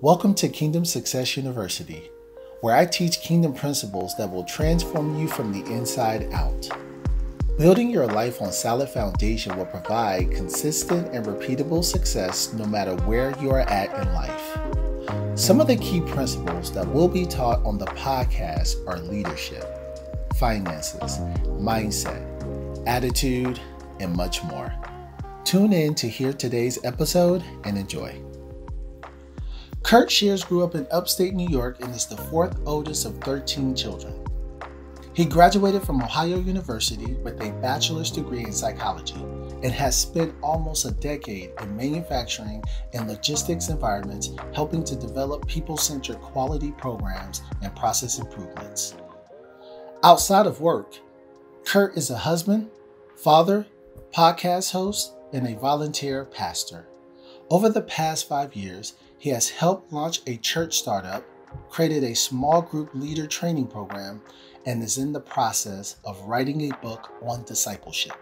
Welcome to Kingdom Success University, where I teach kingdom principles that will transform you from the inside out. Building your life on solid foundation will provide consistent and repeatable success no matter where you are at in life. Some of the key principles that will be taught on the podcast are leadership, finances, mindset, attitude, and much more. Tune in to hear today's episode and enjoy. Kurt Sears grew up in upstate New York and is the fourth oldest of 13 children. He graduated from Ohio University with a bachelor's degree in psychology and has spent almost a decade in manufacturing and logistics environments helping to develop people-centered quality programs and process improvements. Outside of work, Kurt is a husband, father, podcast host, and a volunteer pastor. Over the past 5 years, he has helped launch a church startup, created a small group leader training program, and is in the process of writing a book on discipleship.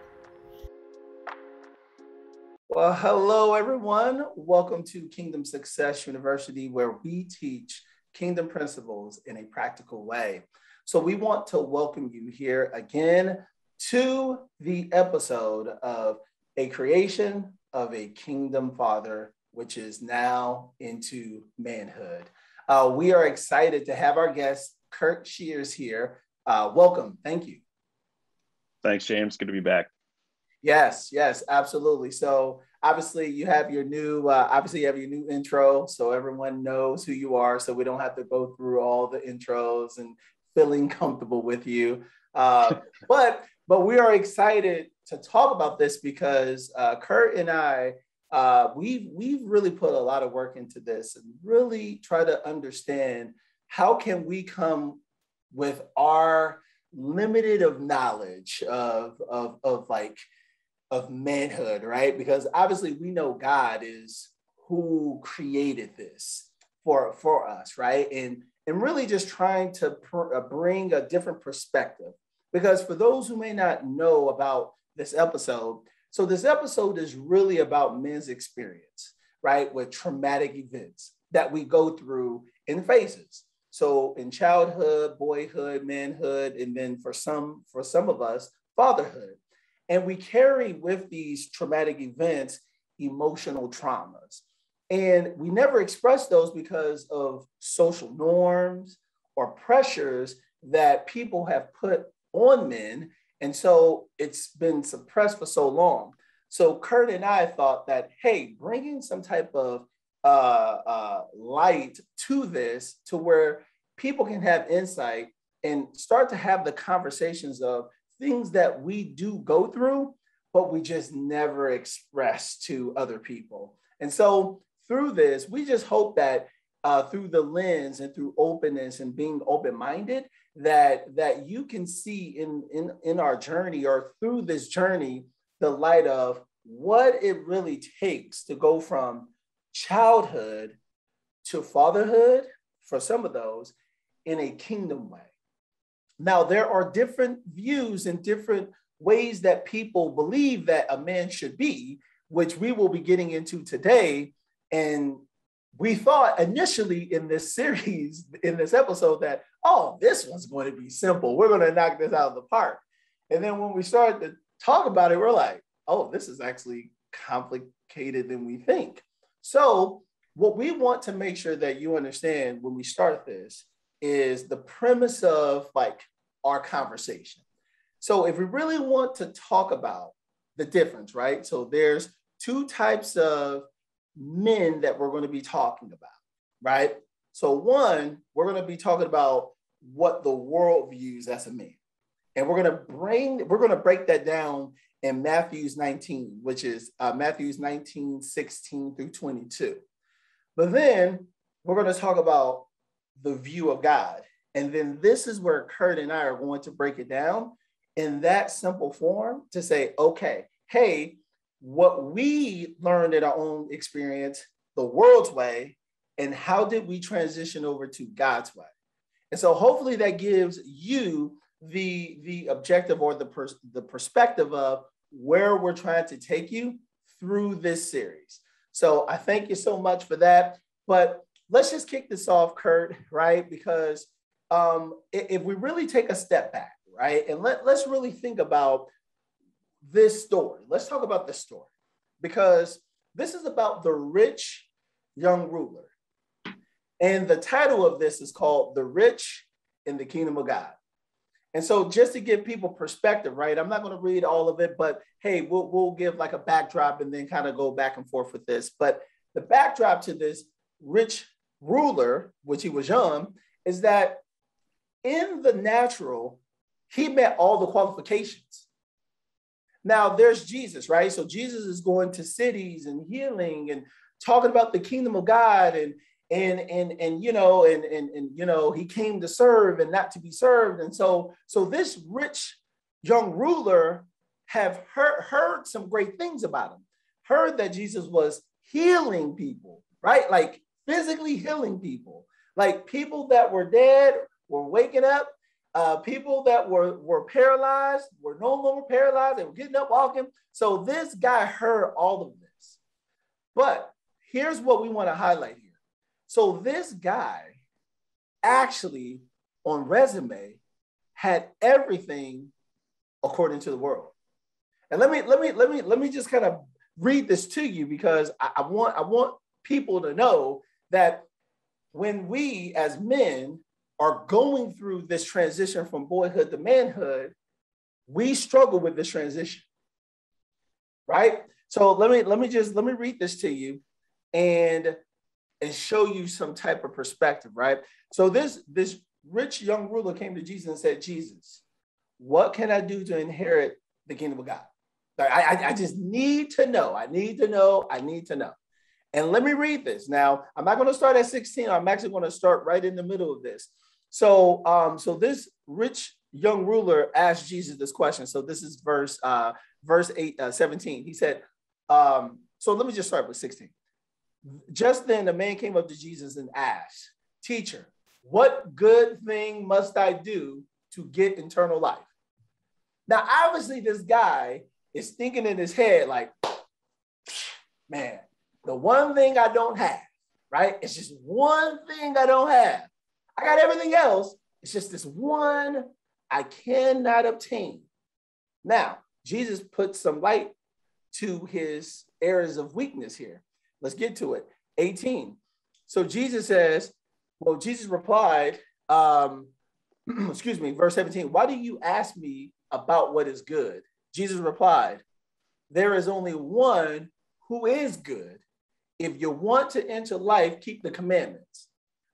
Well, hello, everyone. Welcome to Kingdom Success University, where we teach kingdom principles in a practical way. So we want to welcome you here again to the episode of A Creation of a Kingdom Father, which is now into manhood. We are excited to have our guest, Kurt Sears, here. Welcome. Thank you. Thanks, James. Good to be back. Yes, absolutely. So obviously you have your new intro, so everyone knows who you are, so we don't have to go through all the intros and feeling comfortable with you. But we are excited to talk about this because Kurt and I, we've really put a lot of work into this and really try to understand how can we come with our limited of knowledge of manhood, right? Because obviously we know God is who created this for us, right? And really just trying to bring a different perspective. Because for those who may not know about this episode, so this episode is really about men's experience, right? With traumatic events that we go through in phases. So in childhood, boyhood, manhood, and then for some of us, fatherhood. And we carry with these traumatic events emotional traumas. And we never express those because of social norms or pressures that people have put on men. And so it's been suppressed for so long. So Kurt and I thought that, hey, bringing some type of light to this, to where people can have insight and start to have the conversations of things that we do go through, but we just never express to other people. And so through this, we just hope that through the lens and through openness and being open-minded, that you can see in our journey or through this journey, the light of what it really takes to go from childhood to fatherhood for some of those in a kingdom way. Now, there are different views and different ways that people believe that a man should be, which we will be getting into today. And we thought initially in this series, in this episode, that, oh, this one's going to be simple. We're going to knock this out of the park. And then when we started to talk about it, we're like, oh, this is actually complicated than we think. So what we want to make sure that you understand when we start this is the premise of like our conversation. So if we really want to talk about the difference, right? So there's two types of men that we're going to be talking about, right? So one, we're going to be talking about what the world views as a man. And we're going to break that down in Matthew's 19, which is Matthew's 19, 16 through 22. But then we're going to talk about the view of God. And then this is where Kurt and I are going to break it down in that simple form to say, okay, hey, what we learned in our own experience, the world's way, and how did we transition over to God's way? And so hopefully that gives you the objective or the perspective of where we're trying to take you through this series. So I thank you so much for that. But let's just kick this off, Kurt, right? Because if we really take a step back, right, and let's really think about this story. Let's talk about this story because this is about the rich young ruler. And the title of this is called The Rich in the Kingdom of God. And so just to give people perspective, right, I'm not going to read all of it, but hey, we'll give like a backdrop and then kind of go back and forth with this. But the backdrop to this rich ruler, which he was young, is that in the natural, he met all the qualifications. Now there's Jesus, right? So Jesus is going to cities and healing and talking about the kingdom of God and he came to serve and not to be served. And so this rich young ruler have heard some great things about him, heard that Jesus was healing people, right? Like physically healing people, like people that were dead were waking up. People that were paralyzed were no longer paralyzed. They were getting up, walking. So this guy heard all of this. But here's what we want to highlight here. So this guy actually on resume had everything according to the world. And let me just kind of read this to you because I want people to know that when we as men are going through this transition from boyhood to manhood, we struggle with this transition, right? So let me read this to you and show you some type of perspective, right? So this rich young ruler came to Jesus and said, Jesus, what can I do to inherit the kingdom of God? I just need to know. I need to know. And let me read this. Now, I'm not going to start at 16. I'm actually going to start right in the middle of this. So this rich young ruler asked Jesus this question. So this is verse 17. He said, so let me just start with 16. Just then a man came up to Jesus and asked, Teacher, what good thing must I do to get eternal life? Now, obviously, this guy is thinking in his head like, man, the one thing I don't have, right? It's just one thing I don't have. I got everything else. It's just this one I cannot obtain. Now, Jesus put some light to his areas of weakness here. Let's get to it. 18. So Jesus replied, verse 17, why do you ask me about what is good? Jesus replied, there is only one who is good. If you want to enter life, keep the commandments.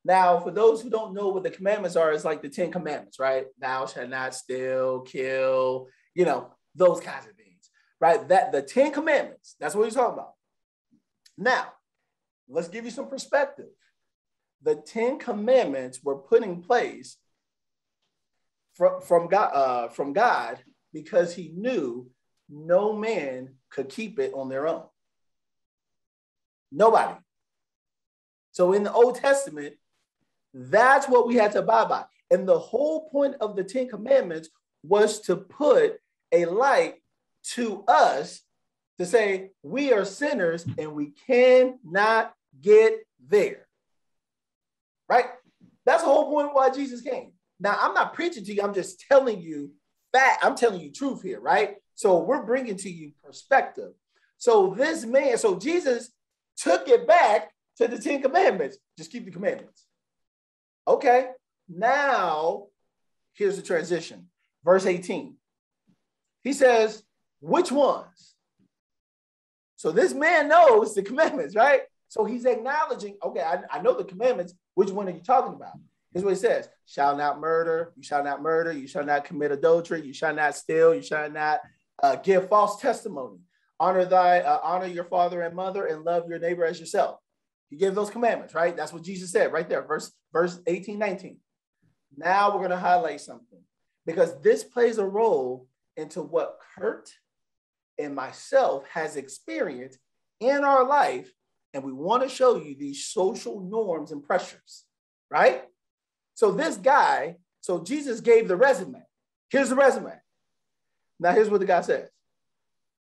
Now, for those who don't know what the commandments are, it's like the 10 commandments, right? Thou shalt not steal, kill, those kinds of things, right? That the 10 commandments, that's what he's talking about. Now, let's give you some perspective. The 10 commandments were put in place from God because he knew no man could keep it on their own. Nobody. So in the Old Testament, that's what we had to abide by. And the whole point of the 10 commandments was to put a light to us to say we are sinners and we cannot get there. Right? That's the whole point of why Jesus came. Now, I'm not preaching to you. I'm just telling you fact. I'm telling you truth here, right? So we're bringing to you perspective. So Jesus took it back to the 10 commandments. Just keep the commandments. Okay. Now, here's the transition. Verse 18. He says, which ones? So this man knows the commandments, right? So he's acknowledging, okay, I know the commandments. Which one are you talking about? Here's what he says. Shall not murder. You shall not murder. You shall not commit adultery. You shall not steal. You shall not give false testimony. Honor your father and mother and love your neighbor as yourself. He gave those commandments, right? That's what Jesus said right there. Verse 18, 19. Now we're going to highlight something because this plays a role into what Kurt and myself has experienced in our life. And we want to show you these social norms and pressures, right? So Jesus gave the resume. Here's the resume. Now here's what the guy says.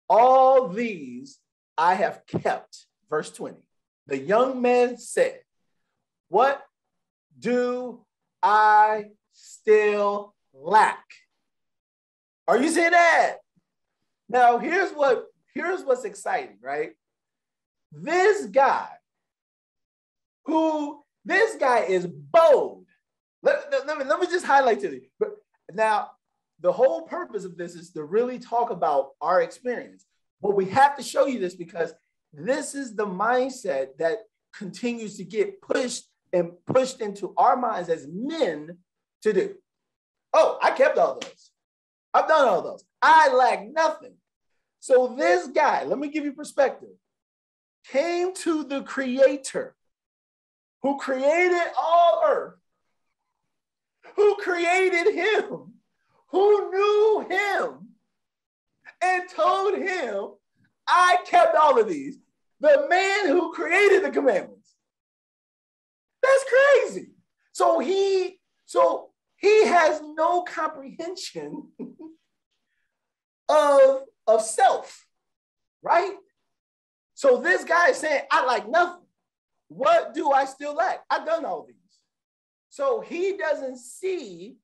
All these I have kept, verse 20. The young man said, What do I still lack? Are you seeing that? Now, here's what's exciting, right? This guy is bold. Let me just highlight to you. But now, the whole purpose of this is to really talk about our experience. But we have to show you this because this is the mindset that continues to get pushed into our minds as men to do. Oh, I kept all those. I've done all those. I lack nothing. So this guy, let me give you perspective, came to the Creator who created all earth, who created him, who knew him, and told him, I kept all of these. The man who created the commandments. That's crazy. So he has no comprehension of self, right? So this guy is saying, I like nothing. What do I still lack? I've done all these. So he doesn't see,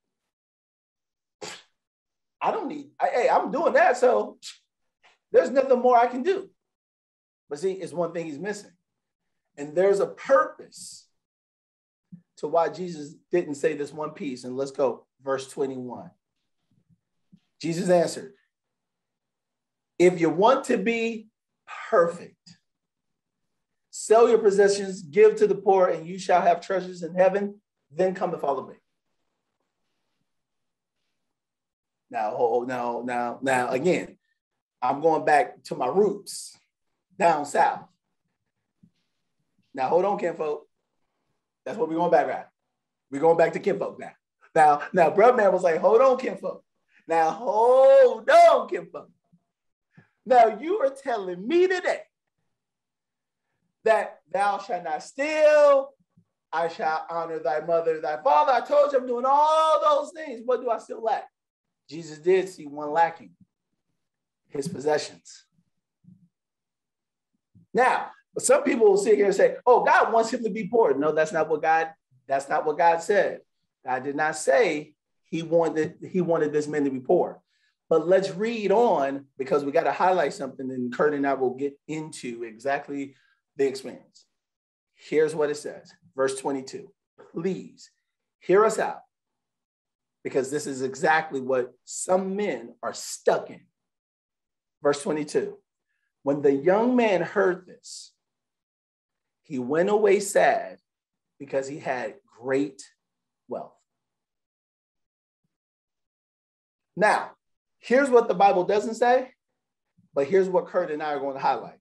I'm doing that, so there's nothing more I can do. But see, it's one thing he's missing. And there's a purpose to why Jesus didn't say this one piece. And let's go, verse 21. Jesus answered, if you want to be perfect, sell your possessions, give to the poor, and you shall have treasures in heaven. Then come and follow me. Now, again, I'm going back to my roots down south. Now, hold on, kinfolk. That's what we're going back at. We're going back to kinfolk now. Now, brother man was like, hold on, kinfolk. Now, hold on, kinfolk. Now, you are telling me today that thou shalt not steal, I shall honor thy mother, thy father. I told you I'm doing all those things. What do I still lack? Jesus did see one lacking, his possessions. Now, some people will sit here and say, oh, God wants him to be poor. No, that's not what God said. God did not say he wanted this man to be poor. But let's read on because we got to highlight something, and Kurt and I will get into exactly the experience. Here's what it says, verse 22. Please hear us out, because this is exactly what some men are stuck in. Verse 22. When the young man heard this, he went away sad because he had great wealth. Now, here's what the Bible doesn't say, but here's what Kurt and I are going to highlight.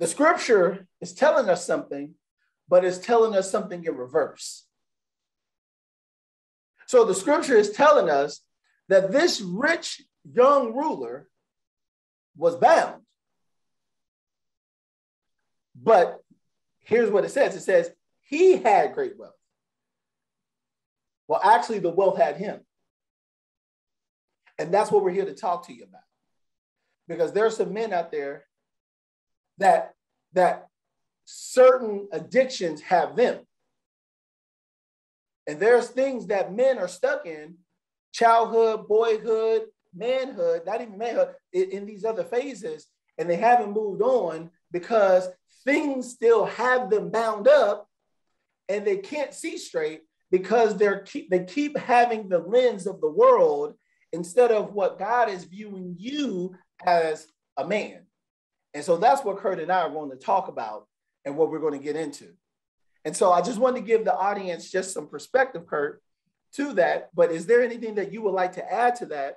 The scripture is telling us something, but it's telling us something in reverse. So the scripture is telling us that this rich young ruler was bound. But here's what it says. It says he had great wealth. Well, actually, the wealth had him. And that's what we're here to talk to you about. Because there are some men out there that certain addictions have them. And there's things that men are stuck in, childhood, boyhood, manhood, not even manhood, in these other phases, and they haven't moved on because things still have them bound up and they can't see straight because they keep having the lens of the world instead of what God is viewing you as a man. And so that's what Kurt and I are going to talk about and what we're going to get into. And so I just wanted to give the audience just some perspective, Kurt, to that. But is there anything that you would like to add to that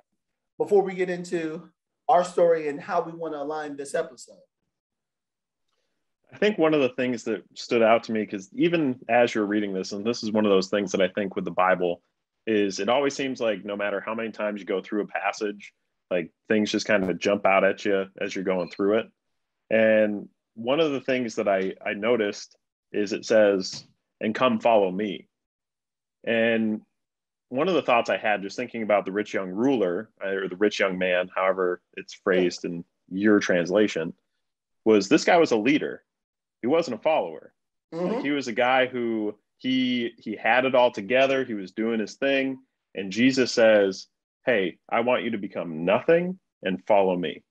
before we get into our story and how we want to align this episode? I think one of the things that stood out to me, because even as you're reading this, and this is one of those things that I think with the Bible, is it always seems like no matter how many times you go through a passage, like things just kind of jump out at you as you're going through it. And one of the things that I noticed is it says, and come follow me. And one of the thoughts I had just thinking about the rich young ruler, or the rich young man, however it's phrased in your translation, was this guy was a leader. He wasn't a follower. Like Mm-hmm. he was a guy who he had it all together. He was doing his thing. And Jesus says, hey, I want you to become nothing and follow me.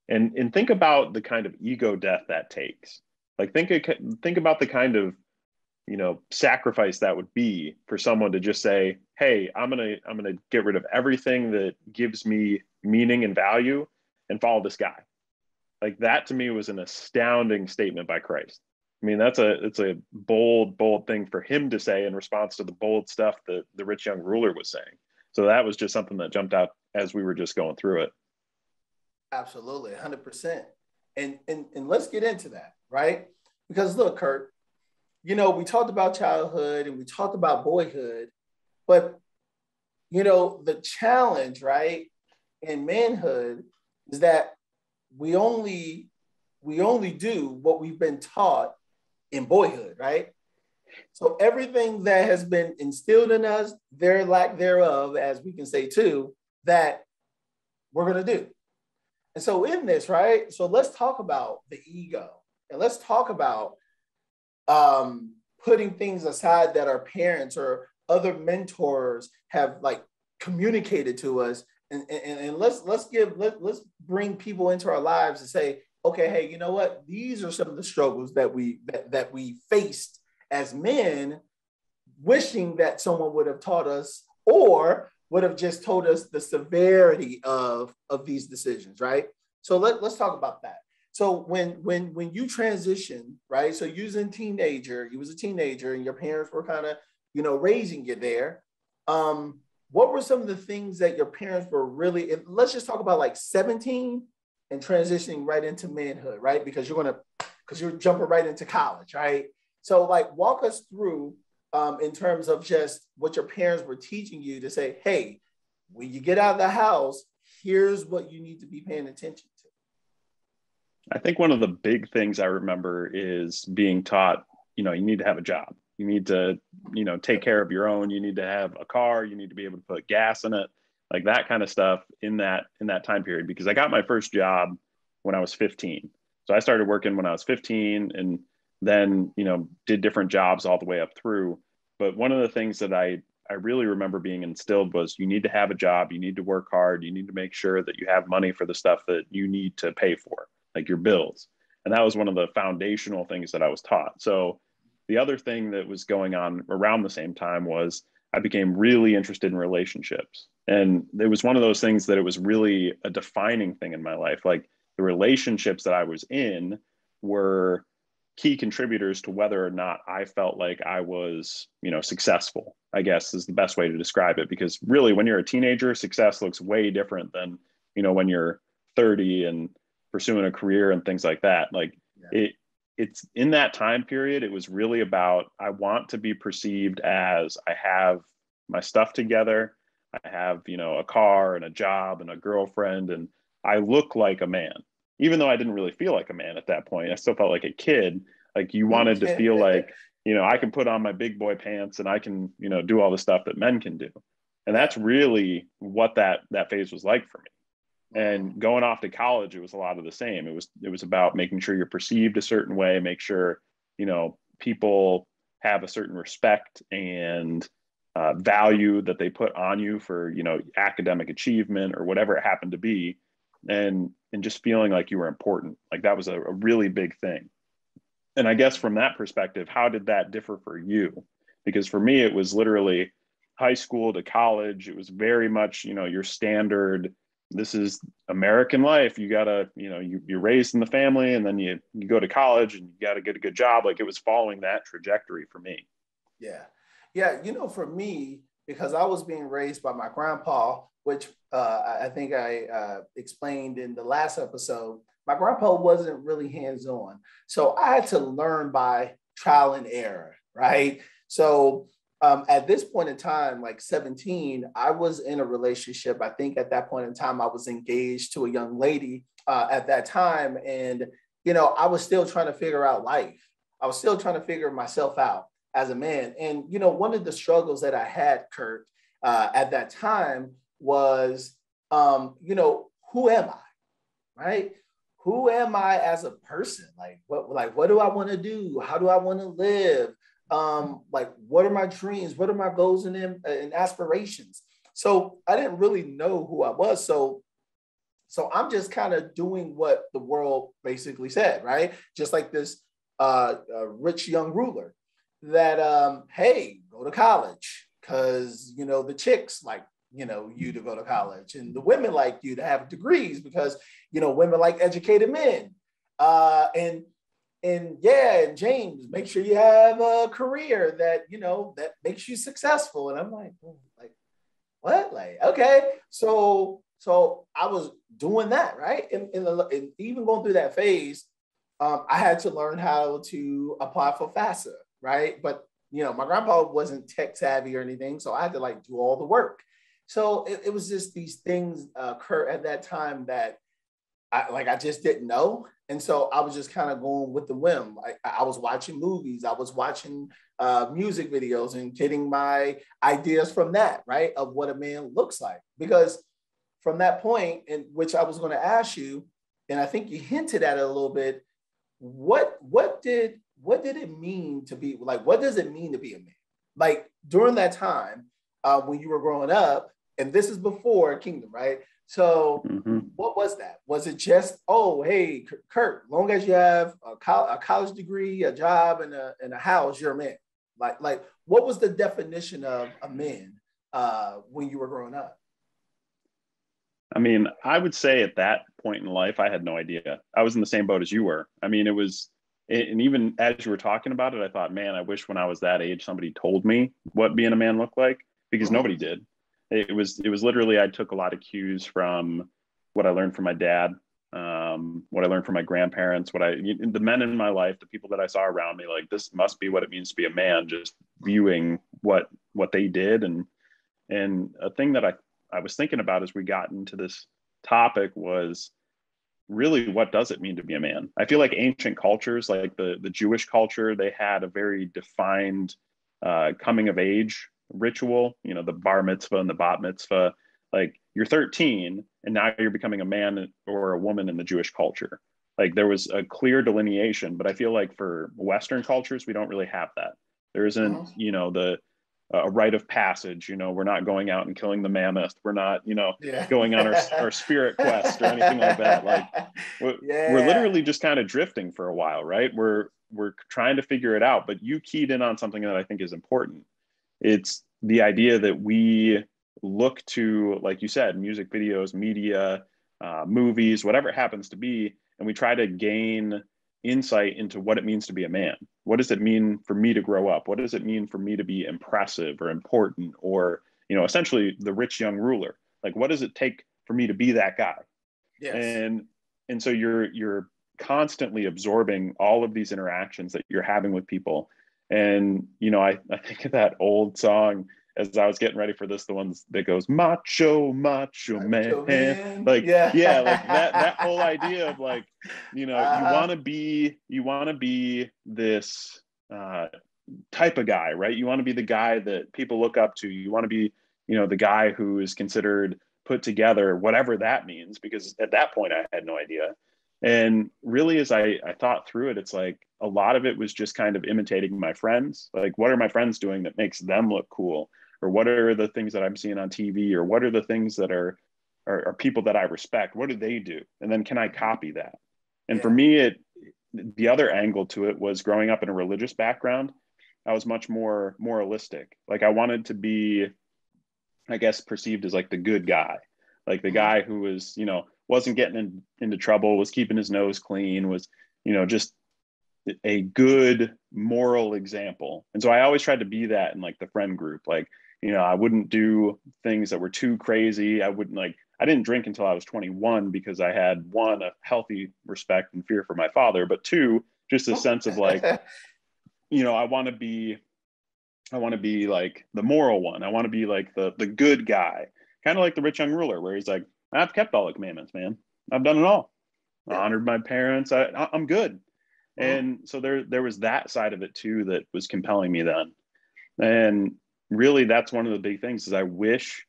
And think about the kind of ego death that takes. Like think about the kind of sacrifice that would be for someone to just say, hey, I'm gonna get rid of everything that gives me meaning and value and follow this guy. Like that to me was an astounding statement by Christ. I mean, it's a bold thing for him to say in response to the bold stuff that the rich young ruler was saying. So that was just something that jumped out as we were just going through it. Absolutely, 100%. And let's get into that, right? Because look, Kurt, we talked about childhood and we talked about boyhood, but the challenge, right, in manhood is that we only do what we've been taught in boyhood, right? So everything that has been instilled in us, their lack thereof, as we can say too, that we're going to do. And so in this, right? So let's talk about the ego and let's talk about putting things aside that our parents or other mentors have like communicated to us. And let's bring people into our lives and say, okay, hey, you know what? These are some of the struggles that we faced as men, wishing that someone would have taught us or would have just told us the severity of these decisions, right? So let's talk about that. So when you transition, right? So you was a teenager and your parents were kind of, raising you there. What were some of the things that your parents were really, and let's just talk about like 17 and transitioning right into manhood, right? Because you're jumping right into college, right? So like walk us through in terms of just what your parents were teaching you to say, hey, when you get out of the house, here's what you need to be paying attention to. I think one of the big things I remember is being taught, you need to have a job. You need to, take care of your own. You need to have a car. You need to be able to put gas in it, like that kind of stuff in that time period. Because I got my first job when I was 15. So I started working when I was 15 and then, did different jobs all the way up through. But one of the things that I really remember being instilled was you need to have a job. You need to work hard. You need to make sure that you have money for the stuff that you need to pay for, like your bills. And that was one of the foundational things that I was taught. So the other thing that was going on around the same time was I became really interested in relationships. And it was one of those things that it was really a defining thing in my life. Like the relationships that I was in were key contributors to whether or not I felt like I was, successful, I guess is the best way to describe it. Because really, when you're a teenager, success looks way different than, when you're 30 and pursuing a career and things like that. Like it's in that time period, it was really about, I want to be perceived as I have my stuff together. I have, a car and a job and a girlfriend, and I look like a man, even though I didn't really feel like a man at that point. I still felt like a kid. Like you wanted to feel like, I can put on my big boy pants and I can, do all the stuff that men can do. And that's really what that phase was like for me. And going off to college, it was a lot of the same. It was about making sure you're perceived a certain way, make sure, people have a certain respect and value that they put on you for, academic achievement or whatever it happened to be. And just feeling like you were important. Like that was a really big thing. And I guess from that perspective, how did that differ for you? Because for me, it was literally high school to college. It was very much, your standard, this is American life. You gotta, you're raised in the family and then you go to college and you gotta get a good job. Like it was following that trajectory for me. Yeah. Yeah. For me, because I was being raised by my grandpa, which I think I explained in the last episode, my grandpa wasn't really hands-on. So I had to learn by trial and error, right? So at this point in time, like 17, I was in a relationship. I think at that point in time, I was engaged to a young lady at that time. And, I was still trying to figure out life. I was still trying to figure myself out as a man. And, one of the struggles that I had, Kurt, at that time was, who am I, right? who am I as a person? What do I want to do? How do I want to live? What are my dreams? What are my goals and aspirations? So I didn't really know who I was. So I'm just kind of doing what the world basically said, right? Just like this rich young ruler that, hey, go to college because, the chicks like, you to go to college, and the women like you to have degrees because, women like educated men. And James, make sure you have a career that, that makes you successful. And I'm like, what? Like, okay. So I was doing that, right? And even going through that phase, I had to learn how to apply for FAFSA, right? But, my grandpa wasn't tech savvy or anything, so I had to like do all the work. So it was just these things occur at that time that I just didn't know. And so I was just kind of going with the whim. I was watching movies, I was watching music videos and getting my ideas from that, right? Of what a man looks like. Because from that point in which I was going to ask you, and I think you hinted at it a little bit, what did it mean to be like, what does it mean to be a man? Like during that time when you were growing up, and this is before Kingdom, right? So what was that? Was it just, oh, hey, Kurt, long as you have a college degree, a job, and a house, you're a man? Like, what was the definition of a man when you were growing up? I mean, I would say at that point in life, I had no idea. I was in the same boat as you were. I mean, and even as you were talking about it, I thought, man, I wish when I was that age, somebody told me what being a man looked like, because nobody did. It was literally, I took a lot of cues from what I learned from my dad, what I learned from my grandparents, the men in my life, the people that I saw around me, like, this must be what it means to be a man, just viewing what they did. And a thing that I was thinking about as we got into this topic was really, what does it mean to be a man? I feel like ancient cultures, like the Jewish culture, they had a very defined coming of age ritual, the bar mitzvah and the bat mitzvah. Like, you're 13 and now you're becoming a man or a woman in the Jewish culture. Like, there was a clear delineation, but I feel like for Western cultures, we don't really have that. There isn't, a rite of passage. We're not going out and killing the mammoth. We're not, going on our spirit quest or anything like that. Like, we're literally just kind of drifting for a while, right? We're trying to figure it out. But you keyed in on something that I think is important. It's the idea that we look to, like you said, music videos, media, movies, whatever it happens to be, and we try to gain insight into what it means to be a man. What does it mean for me to grow up? What does it mean for me to be impressive or important, or, essentially the rich young ruler? Like, what does it take for me to be that guy? Yes. And so you're constantly absorbing all of these interactions that you're having with people. And, I think of that old song as I was getting ready for this, the ones that goes, macho man. Like, yeah, like that whole idea of like, you want to be this type of guy, right? You want to be the guy that people look up to. You want to be, the guy who is considered put together, whatever that means, because at that point I had no idea. And really, as I thought through it, it's like a lot of it was just kind of imitating my friends. Like, what are my friends doing that makes them look cool? Or what are the things that I'm seeing on TV? Or what are the things that are people that I respect? What do they do? And then can I copy that? And for me, the other angle to it was growing up in a religious background. I was much more moralistic. Like, I wanted to be, I guess, perceived as like the good guy, like the guy who was, wasn't getting into trouble, was keeping his nose clean, was, just a good moral example. And so I always tried to be that in like the friend group. Like, I wouldn't do things that were too crazy. I didn't drink until I was 21 because I had, one, a healthy respect and fear for my father, but two, just a sense of like, I want to be like the moral one. I want to be like the good guy, kind of like the rich young ruler, where he's like, I've kept all the commandments, man. I've done it all. I honored my parents. I'm good. And so there was that side of it too that was compelling me then. And really, that's one of the big things is I wish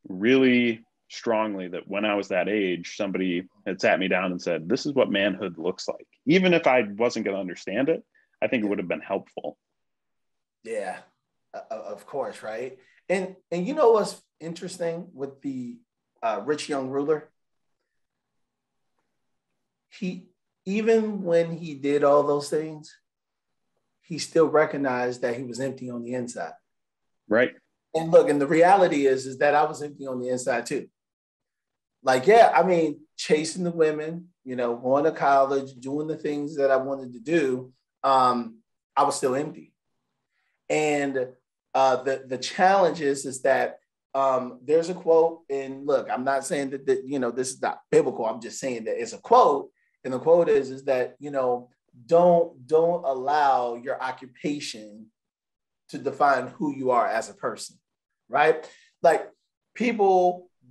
really strongly that when I was that age, somebody had sat me down and said, this is what manhood looks like. Even if I wasn't going to understand it, I think it would have been helpful. Yeah, of course, right? And you know what's interesting with the rich young ruler? He, even when he did all those things, he still recognized that he was empty on the inside. Right. And look, and the reality is that I was empty on the inside too. Like, yeah, I mean, chasing the women, going to college, doing the things that I wanted to do, I was still empty. And the challenge is that there's a quote, and look, I'm not saying that this is not biblical. I'm just saying that it's a quote, and the quote is that don't allow your occupation to define who you are as a person, right? Like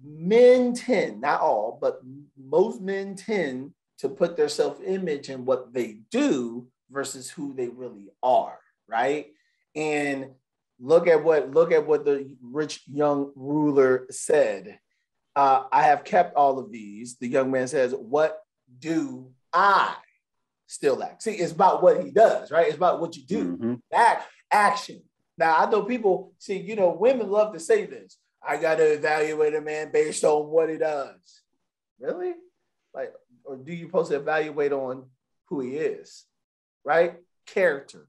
men tend, not all, but most men tend to put their self-image in what they do versus who they really are, right? And look at what the rich young ruler said. I have kept all of these. The young man says, what do I still lack? See, it's about what he does, right? It's about what you do. Mm-hmm. Action. Now, I know people, women love to say this. I got to evaluate a man based on what he does. Really? Like, or do you supposed to evaluate on who he is, right? Character.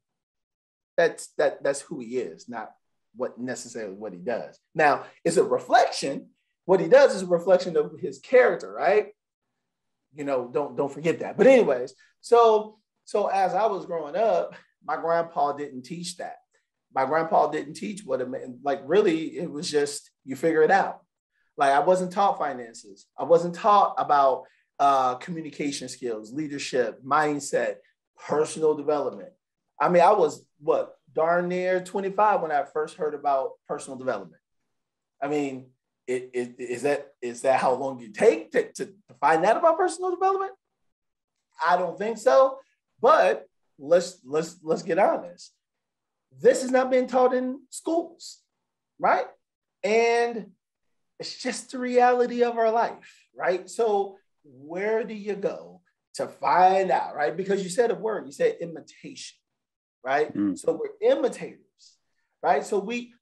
That's who he is, not what necessarily what he does. Now, it's a reflection. What he does is a reflection of his character, right? Don't forget that. But anyways, so as I was growing up, my grandpa didn't teach that. My grandpa didn't teach what it meant. Like, really, it was just you figure it out. Like, I wasn't taught finances. I wasn't taught about communication skills, leadership, mindset, personal development. I mean, I was darn near 25 when I first heard about personal development. I mean, is that how long you take to find out about personal development? I don't think so. But let's get honest. This is not being taught in schools, right? And it's just the reality of our life, right? So where do you go to find out, right? Because you said a word, you said imitation, right? So we're imitators, right? So we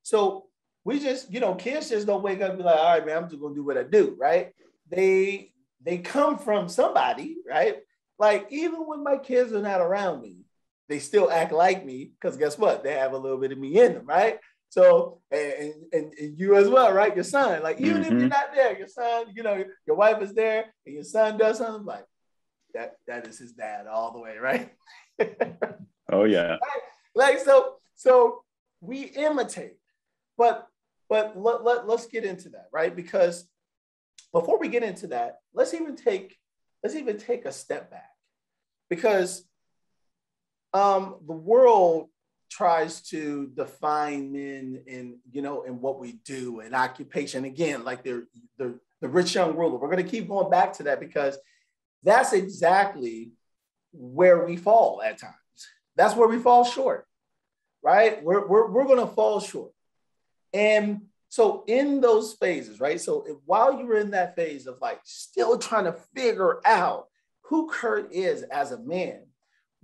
just, kids just don't wake up and be like, all right, man, I'm just gonna do what I do, right? They come from somebody, right? Like, even when my kids are not around me, they still act like me, because guess what? They have a little bit of me in them, right? So, and you as well, right? Your son, like, even if you're not there, your son, your wife is there and your son does something, like, that is his dad all the way, right? Oh, yeah. Like, so we imitate, but let's get into that, right? Because before we get into that, let's even take a step back, because the world tries to define men in what we do and occupation. Again, like the rich young ruler. We're going to keep going back to that, because that's exactly where we fall at times. That's where we fall short, right? We're going to fall short. And so in those phases, right? So while you were in that phase of like still trying to figure out who Kurt is as a man,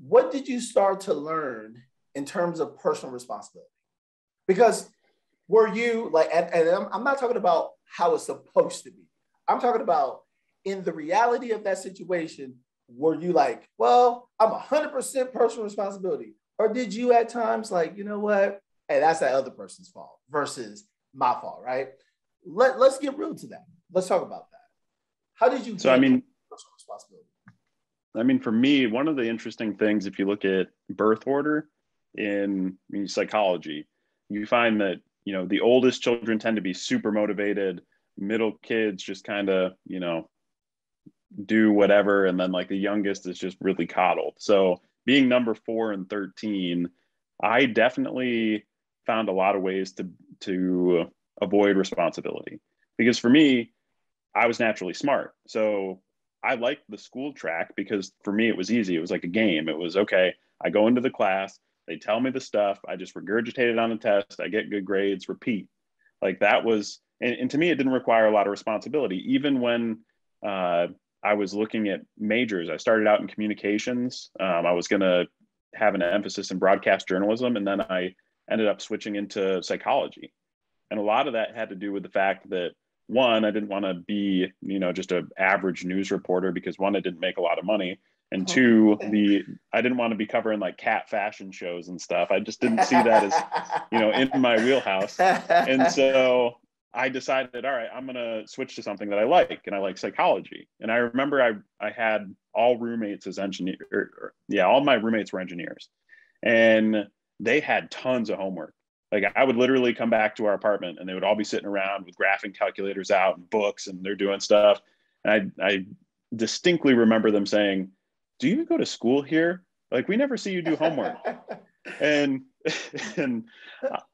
what did you start to learn in terms of personal responsibility? Because were you like, and I'm not talking about how it's supposed to be. I'm talking about in the reality of that situation, were you like, well, I'm 100% personal responsibility? Or did you at times like, you know what? Hey, that's that other person's fault versus my fault, right? Let's get real to that. Let's talk about that. How did you get personal responsibility? I mean, for me, one of the interesting things, if you look at birth order in psychology, you find that, the oldest children tend to be super motivated, middle kids just kind of, do whatever. And then like the youngest is just really coddled. So being number 4 and 13, I definitely found a lot of ways to avoid responsibility, because for me, I was naturally smart. So I liked the school track because for me, it was easy. It was like a game. It was, okay, I go into the class, they tell me the stuff, I just regurgitate it on the test, I get good grades, repeat. Like that was, And to me, it didn't require a lot of responsibility. Even when I was looking at majors, I started out in communications. I was going to have an emphasis in broadcast journalism, and then I ended up switching into psychology. And a lot of that had to do with the fact that, one, I didn't want to be, just an average news reporter, because one, I didn't make a lot of money. And two, I didn't want to be covering like cat fashion shows and stuff. I just didn't see that as, in my wheelhouse. And so I decided, all right, I'm going to switch to something that I like, and I like psychology. And I remember I had all roommates as engineers. All my roommates were engineers, and they had tons of homework. Like, I would literally come back to our apartment and they would all be sitting around with graphing calculators out and books, and they're doing stuff. And I distinctly remember them saying, "Do you go to school here? Like, we never see you do homework." And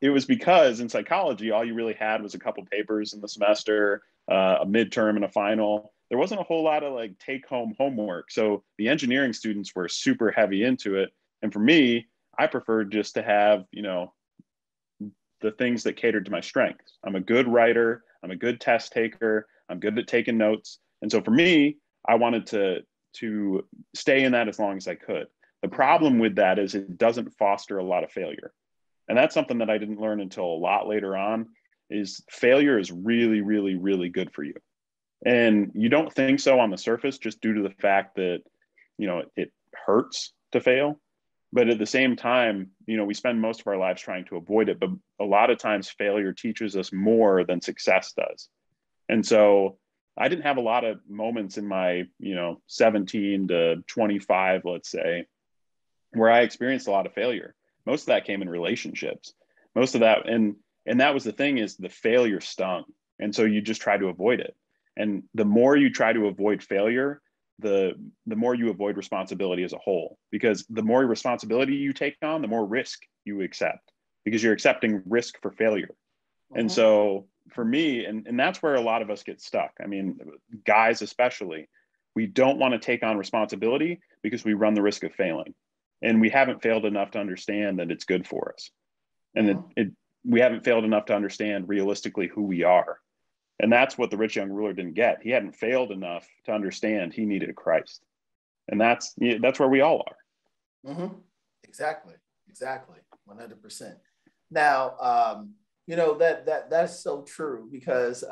it was because in psychology, all you really had was a couple papers in the semester, a midterm and a final. There wasn't a whole lot of like take home homework. So the engineering students were super heavy into it. And for me, I preferred just to have, the things that catered to my strengths. I'm a good writer. I'm a good test taker. I'm good at taking notes. And so for me, I wanted to stay in that as long as I could. The problem with that is it doesn't foster a lot of failure. And that's something that I didn't learn until a lot later on, is failure is really, really, really good for you. And you don't think so on the surface, just due to the fact that, it hurts to fail. But at the same time, we spend most of our lives trying to avoid it. But a lot of times failure teaches us more than success does. And so I didn't have a lot of moments in my, 17 to 25, let's say, where I experienced a lot of failure. Most of that came in relationships. Most of that, and that was the thing, is the failure stung. And so you just try to avoid it. And the more you try to avoid failure, the more you avoid responsibility as a whole, because the more responsibility you take on, the more risk you accept, because you're accepting risk for failure. Mm-hmm. And so for me, and that's where a lot of us get stuck. I mean, guys especially, we don't want to take on responsibility because we run the risk of failing, and we haven't failed enough to understand that it's good for us. And we haven't failed enough to understand realistically who we are. And that's what the rich young ruler didn't get. He hadn't failed enough to understand he needed Christ. And that's where we all are. Mm-hmm. Exactly. 100%. Now, that's so true, because,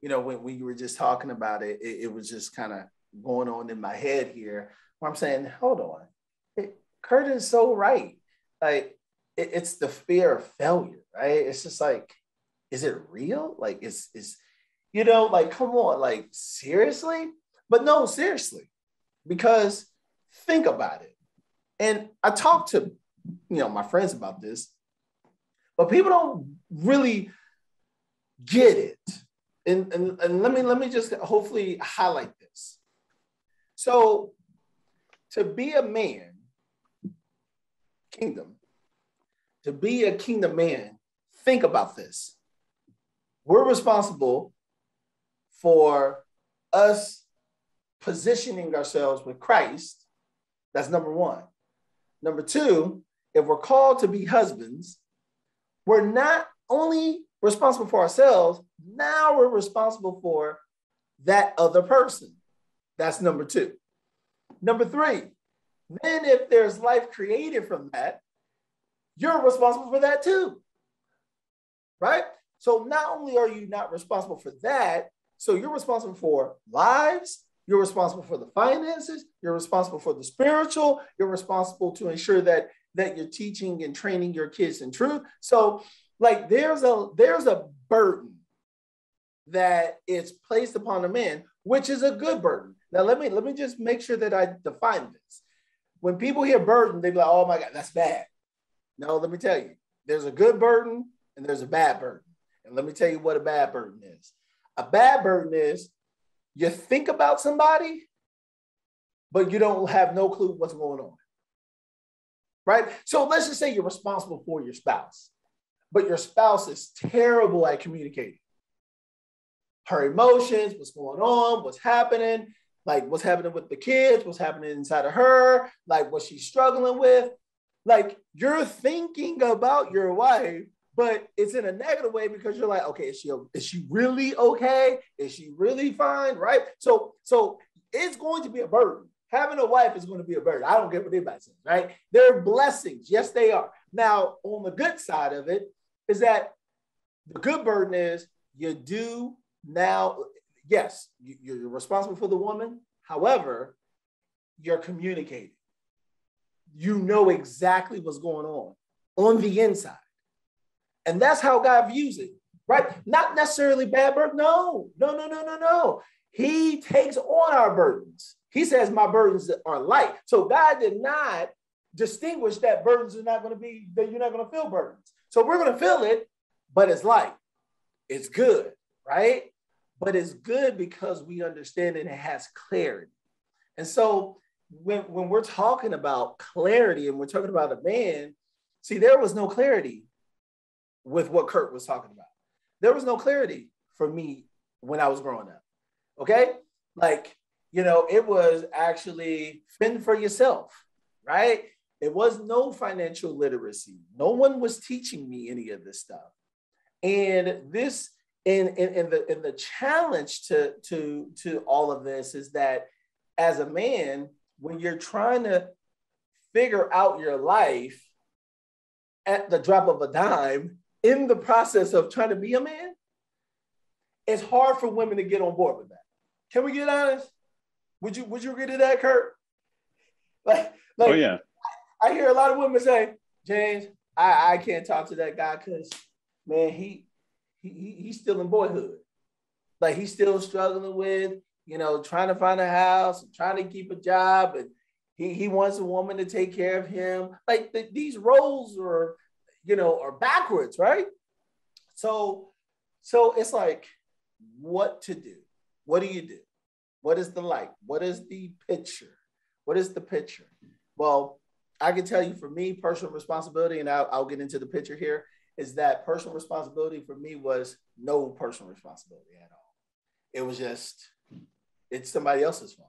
when you were just talking about it, it was just kind of going on in my head here, where I'm saying, hold on, Kurt is so right. Like, it's the fear of failure, right? It's just like, is it real? Like, like, come on, like, seriously? But no, seriously, because think about it. And I talked to, my friends about this, but people don't really get it. And let me just hopefully highlight this. So, to be a man, to be a kingdom man, think about this. We're responsible for us positioning ourselves with Christ. That's number one. Number two, if we're called to be husbands, we're not only responsible for ourselves, now we're responsible for that other person. That's number two. Number three, then if there's life created from that, you're responsible for that too, right? So not only are you not responsible for that, so you're responsible for lives, you're responsible for the finances, you're responsible for the spiritual, you're responsible to ensure that you're teaching and training your kids in truth. So like there's a burden that is placed upon a man, which is a good burden. Now let me just make sure that I define this. When people hear burden, they be like, oh my God, that's bad. No, let me tell you, there's a good burden and there's a bad burden. And let me tell you what a bad burden is. A bad burden is you think about somebody, but you don't have no clue what's going on. Right? So let's just say you're responsible for your spouse, but your spouse is terrible at communicating. Her emotions, what's going on, what's happening, like what's happening with the kids, what's happening inside of her, like what she's struggling with. Like you're thinking about your wife, but it's in a negative way because you're like, okay, is she really okay? Is she really fine? Right? So it's going to be a burden. Having a wife is going to be a burden. I don't care what anybody says, right? They're blessings. Yes, they are. Now, on the good side of it is that the good burden is you do now, yes, you're responsible for the woman. However, you're communicating. You know exactly what's going on the inside. And that's how God views it, right? Not necessarily bad burden. No. He takes on our burdens. He says, my burdens are light. So God did not distinguish that burdens are not going to be, that you're not going to feel burdens. So we're going to feel it, but it's light. It's good, right? But it's good because we understand it has clarity. And so when we're talking about clarity and we're talking about a man, see, there was no clarity with what Kurt was talking about. There was no clarity for me when I was growing up. Okay? Like, it was actually fend for yourself, right? It was no financial literacy. No one was teaching me any of this stuff. And this, in the challenge to all of this is that as a man, when you're trying to figure out your life at the drop of a dime, in the process of trying to be a man, it's hard for women to get on board with that. Can we get honest? Would you agree to that, Kurt? Like, oh yeah. I hear a lot of women say, James, I can't talk to that guy because, man, he's still in boyhood. Like, he's still struggling with, trying to find a house, and trying to keep a job, and he wants a woman to take care of him. Like, these roles are backwards, right? So it's like, what to do? What do you do? What is the light? What is the picture? What is the picture? Well, I can tell you for me, personal responsibility, and I'll get into the picture here, is that personal responsibility for me was no personal responsibility at all. It was just, it's somebody else's fault.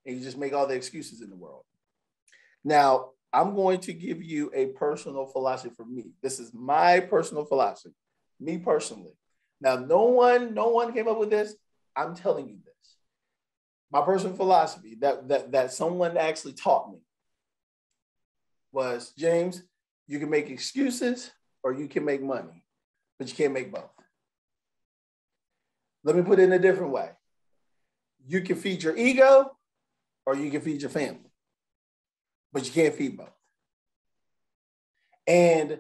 And you just make all the excuses in the world. Now, I'm going to give you a personal philosophy for me. This is my personal philosophy, me personally. Now, no one came up with this. I'm telling you this. My personal philosophy that someone actually taught me was, James, you can make excuses or you can make money, but you can't make both. Let me put it in a different way. You can feed your ego or you can feed your family, but you can't feed both. And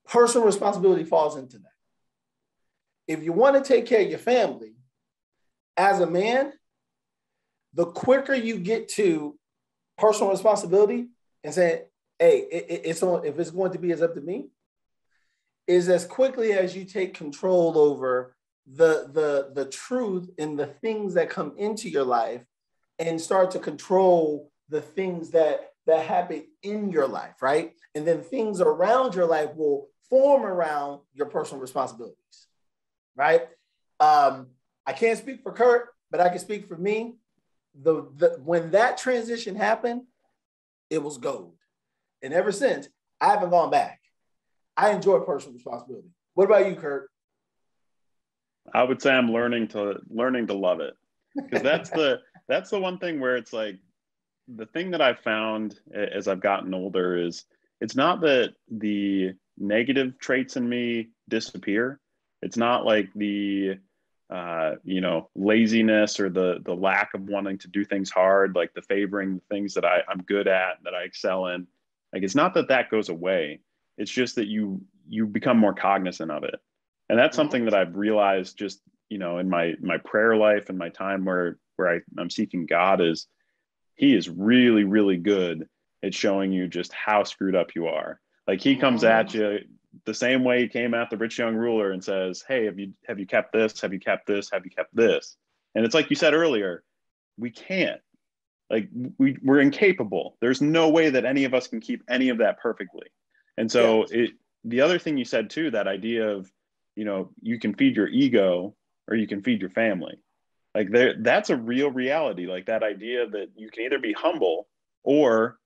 personal responsibility falls into that. If you want to take care of your family, as a man, the quicker you get to personal responsibility and say, hey, if it's going to be as up to me, is as quickly as you take control over the truth and the things that come into your life and start to control the things that happen in your life, right? And then things around your life will form around your personal responsibilities, right? I can't speak for Kurt, but I can speak for me. When that transition happened, it was gold. And ever since, I haven't gone back. I enjoy personal responsibility. What about you, Kurt? I would say I'm learning to love it, because that's the one thing where it's like, the thing that I've found as I've gotten older is it's not that the negative traits in me disappear. It's not like the laziness or the lack of wanting to do things hard, like the favoring the things that I'm good at, that I excel in. Like, it's not that goes away. It's just that you become more cognizant of it. And that's something that I've realized just, in my prayer life and my time where I'm seeking God, is He is really, really good at showing you just how screwed up you are. Like, He comes at you the same way He came at the rich young ruler and says, hey, have you kept this? Have you kept this? Have you kept this? And it's like you said earlier, we can't. Like, we're incapable. There's no way that any of us can keep any of that perfectly. And so the other thing you said too, that idea of, you can feed your ego or you can feed your family. Like, that's a real reality. Like, that idea that you can either be humble or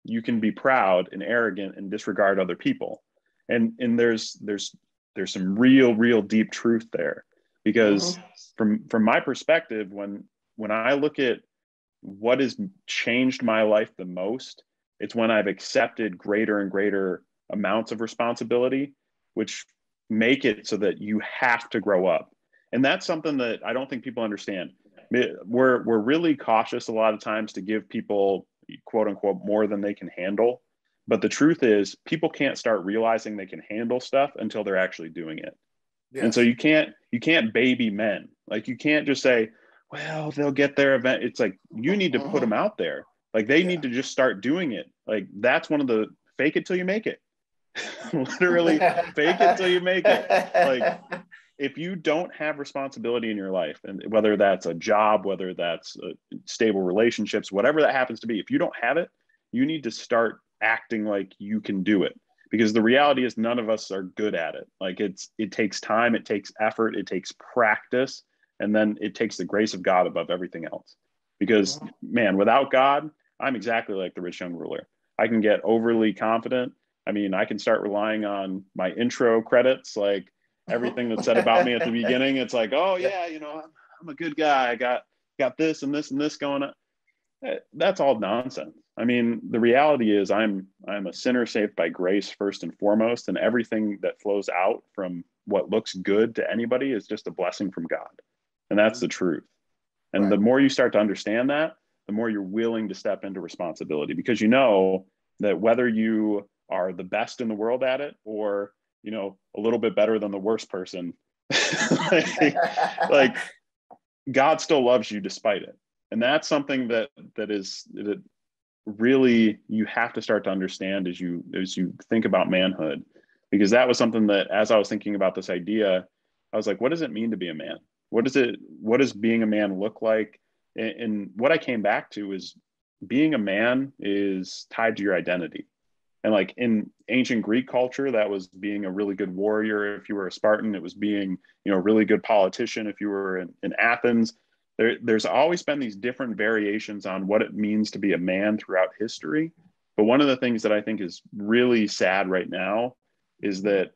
you can be proud and arrogant and disregard other people. And there's some real deep truth there, because from my perspective, when I look at what has changed my life the most, it's when I've accepted greater and greater amounts of responsibility, which make it so that you have to grow up. And that's something that I don't think people understand. We're really cautious a lot of times to give people, quote unquote, more than they can handle. But the truth is, people can't start realizing they can handle stuff until they're actually doing it. Yes. And so you can't baby men. Like, you can't just say, well, they'll get their event. It's like, you need to put them out there. Like, they need to just start doing it. Like, that's one of the fake it till you make it. Literally fake it till you make it. Like, if you don't have responsibility in your life, and whether that's a job, whether that's stable relationships, whatever that happens to be, if you don't have it, you need to start acting like you can do it. Because the reality is, none of us are good at it. Like, it takes time, it takes effort, it takes practice, and then it takes the grace of God above everything else. Because, man, without God, I'm exactly like the rich young ruler. I can get overly confident. I mean, I can start relying on my intro credits, like everything that's said about me at the beginning. It's like, oh yeah, I'm a good guy. I got this and this and this going on. That's all nonsense. I mean, the reality is, I'm a sinner saved by grace first and foremost, and everything that flows out from what looks good to anybody is just a blessing from God. And that's the truth. And the more you start to understand that, the more you're willing to step into responsibility, because you know that whether you are the best in the world at it, or, a little bit better than the worst person, like God still loves you despite it. And that's something that really you have to start to understand as you think about manhood. Because that was something that, as I was thinking about this idea, I was like, what does it mean to be a man? What does being a man look like? And what I came back to is, being a man is tied to your identity. And like in ancient Greek culture, that was being a really good warrior. If you were a Spartan, it was being, a really good politician. If you were in Athens, there's always been these different variations on what it means to be a man throughout history. But one of the things that I think is really sad right now is that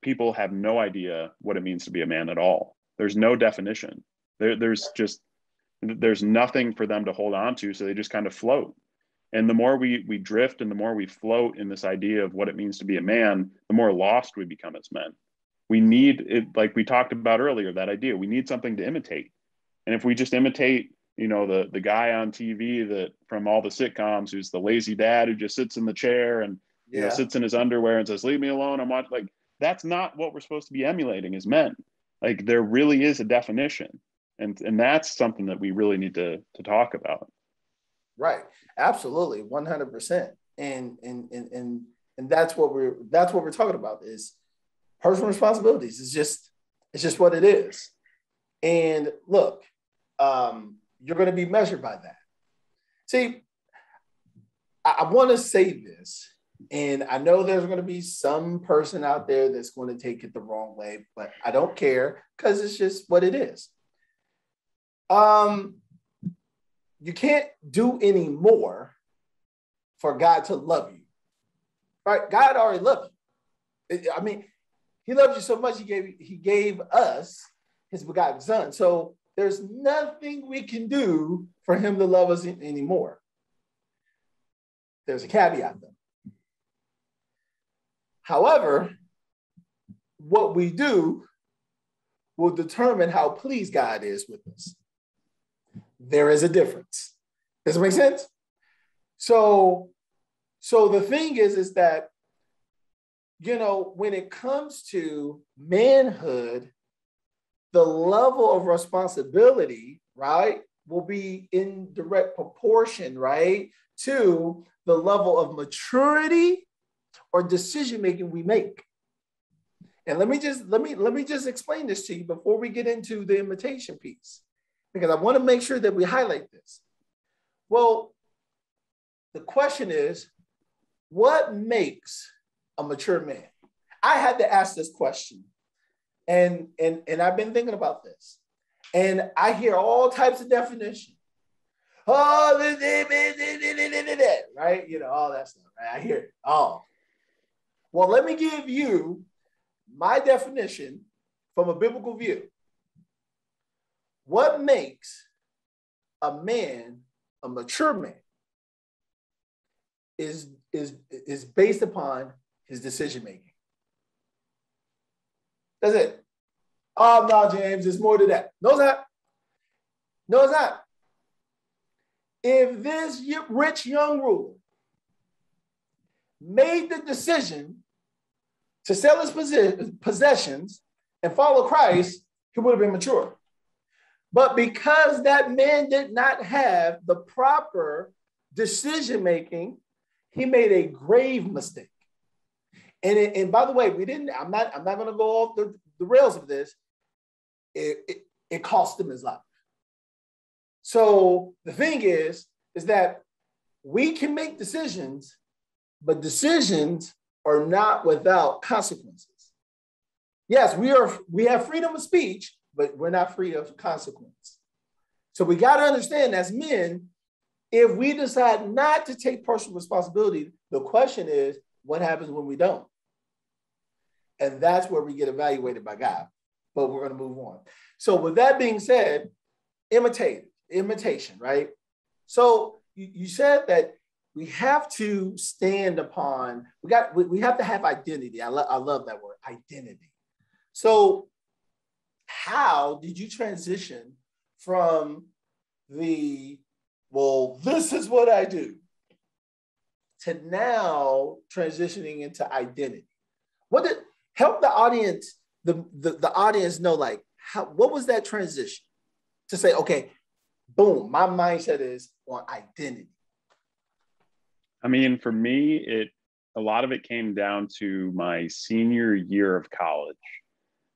people have no idea what it means to be a man at all. There's no definition. There's nothing for them to hold on to. So they just kind of float. And the more we drift and the more we float in this idea of what it means to be a man, the more lost we become as men. We need it, like we talked about earlier, that idea. We need something to imitate. And if we just imitate, the guy on TV that from all the sitcoms, who's the lazy dad who just sits in the chair and sits in his underwear and says, "Leave me alone, I'm watching," like, that's not what we're supposed to be emulating as men. Like, there really is a definition. And that's something that we really need to talk about. Right. Absolutely. 100%. And that's what we're talking about, is personal responsibilities. It's just what it is. And look, you're going to be measured by that. See, I want to say this, and I know there's going to be some person out there that's going to take it the wrong way, but I don't care, because it's just what it is. You can't do any more for God to love you, right? God already loved you. I mean, he loved you so much, he gave us his begotten son. So there's nothing we can do for him to love us anymore. There's a caveat though. However, what we do will determine how pleased God is with us. There is a difference. Does it make sense? So the thing is that, when it comes to manhood, the level of responsibility, right, will be in direct proportion, right, to the level of maturity or decision-making we make. And let me just explain this to you before we get into the imitation piece, because I want to make sure that we highlight this. Well, the question is, what makes a mature man? I had to ask this question, and I've been thinking about this, and I hear all types of definition. Oh, right? All that stuff. Right? I hear it all. Well, let me give you my definition from a biblical view. What makes a man a mature man is based upon his decision making. That's it. Oh, no, James, there's more to that. No, it's not. No, it's not. If this rich young ruler made the decision to sell his possessions and follow Christ, he would have been mature. But because that man did not have the proper decision making, he made a grave mistake. And by the way, I'm not going to go off the rails of this. It cost him his life. So the thing is that we can make decisions, but decisions are not without consequences. Yes, we have freedom of speech, but we're not free of consequence. So we got to understand as men, if we decide not to take personal responsibility, the question is, what happens when we don't? And that's where we get evaluated by God. But we're going to move on. So with that being said, imitation, right? So you said that we have to stand upon, we have to have identity. I love that word, identity. So how did you transition from this is what I do, to now transitioning into identity? Help the audience, the audience know, like, what was that transition to say, okay, boom, my mindset is on identity? I mean, for me, a lot of it came down to my senior year of college.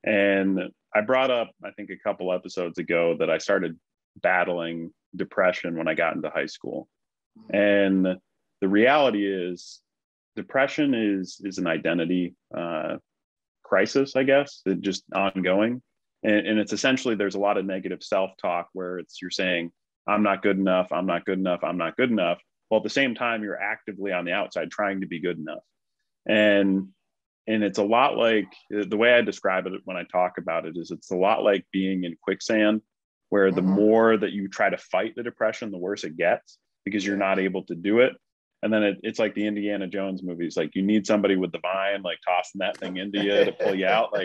And I brought up, I think a couple episodes ago, that I started battling depression when I got into high school. And the reality is depression is an identity crisis, I guess. It's just ongoing. And it's essentially, there's a lot of negative self-talk where you're saying, I'm not good enough, I'm not good enough, I'm not good enough. Well, at the same time, you're actively on the outside trying to be good enough. And it's a lot like, the way I describe it when I talk about it is, it's a lot like being in quicksand, where the more that you try to fight the depression, the worse it gets, because you're not able to do it. And then it's like the Indiana Jones movies. Like, you need somebody with the vine, like tossing that thing into you to pull you out.